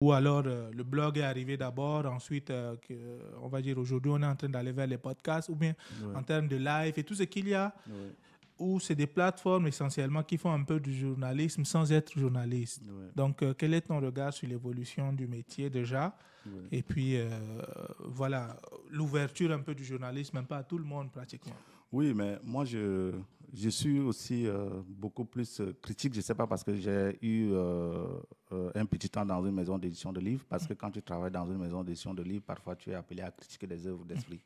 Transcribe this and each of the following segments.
Ou alors le blog est arrivé d'abord, ensuite, on va dire aujourd'hui, on est en train d'aller vers les podcasts, ou bien Ouais, en termes de live et tout ce qu'il y a, ouais, où c'est des plateformes essentiellement qui font un peu du journalisme sans être journaliste. ouais, Donc, quel est ton regard sur l'évolution du métier déjà? ouais. Et puis, voilà, l'ouverture un peu du journalisme, un peu à tout le monde pratiquement. Oui, mais moi, je suis aussi beaucoup plus critique. Je ne sais pas parce que j'ai eu un petit temps dans une maison d'édition de livres. Parce que quand tu travailles dans une maison d'édition de livres, parfois tu es appelé à critiquer des œuvres d'esprit.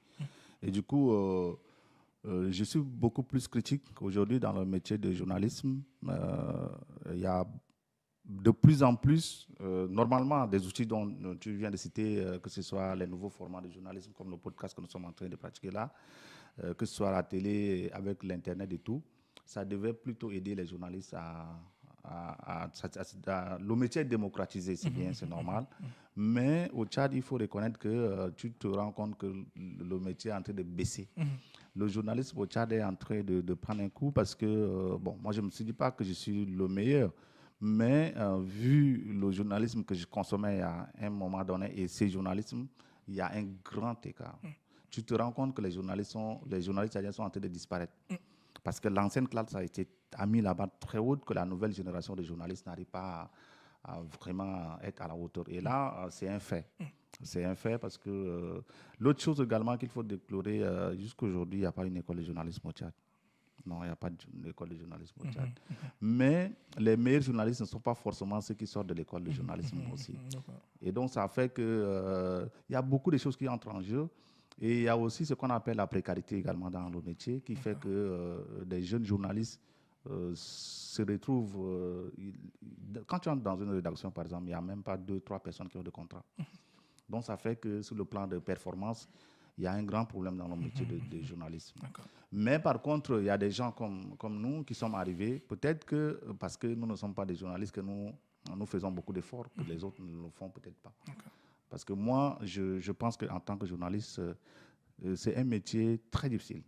Et du coup, je suis beaucoup plus critique aujourd'hui dans le métier de journalisme. Il y a de plus en plus, normalement, des outils dont tu viens de citer, que ce soit les nouveaux formats de journalisme comme le podcast que nous sommes en train de pratiquer là, que ce soit la télé avec l'Internet et tout, ça devait plutôt aider les journalistes le métier est démocratisé, c'est bien, c'est normal. Mais au Tchad, il faut reconnaître que tu te rends compte que le métier est en train de baisser. Le journalisme au Tchad est en train de prendre un coup parce que, bon, moi je ne me suis dit pas que je suis le meilleur, mais vu le journalisme que je consommais à un moment donné et ces journalismes, il y a un grand écart. Tu te rends compte que les journalistes tchadiens sont en train de disparaître. Parce que l'ancienne classe a mis la barre très haute que la nouvelle génération de journalistes n'arrive pas à vraiment être à la hauteur. Et là, c'est un fait. C'est un fait parce que l'autre chose également qu'il faut déplorer, jusqu'à aujourd'hui, il n'y a pas une école de journalisme au Tchad. Non, il n'y a pas d'école de journalisme au Tchad. Mais les meilleurs journalistes ne sont pas forcément ceux qui sortent de l'école de journalisme aussi. Et donc, ça fait que il y a beaucoup de choses qui entrent en jeu. Et il y a aussi ce qu'on appelle la précarité également dans le métier, qui fait que des jeunes journalistes se retrouvent. Quand tu entres dans une rédaction, par exemple, il n'y a même pas deux, trois personnes qui ont de contrat. Donc, ça fait que sur le plan de performance, il y a un grand problème dans le métier de journalisme. Mais par contre, il y a des gens comme nous qui sommes arrivés, peut-être que parce que nous ne sommes pas des journalistes, que nous faisons beaucoup d'efforts, que les autres ne le font peut-être pas. Parce que moi, je pense qu'en tant que journaliste, c'est un métier très difficile.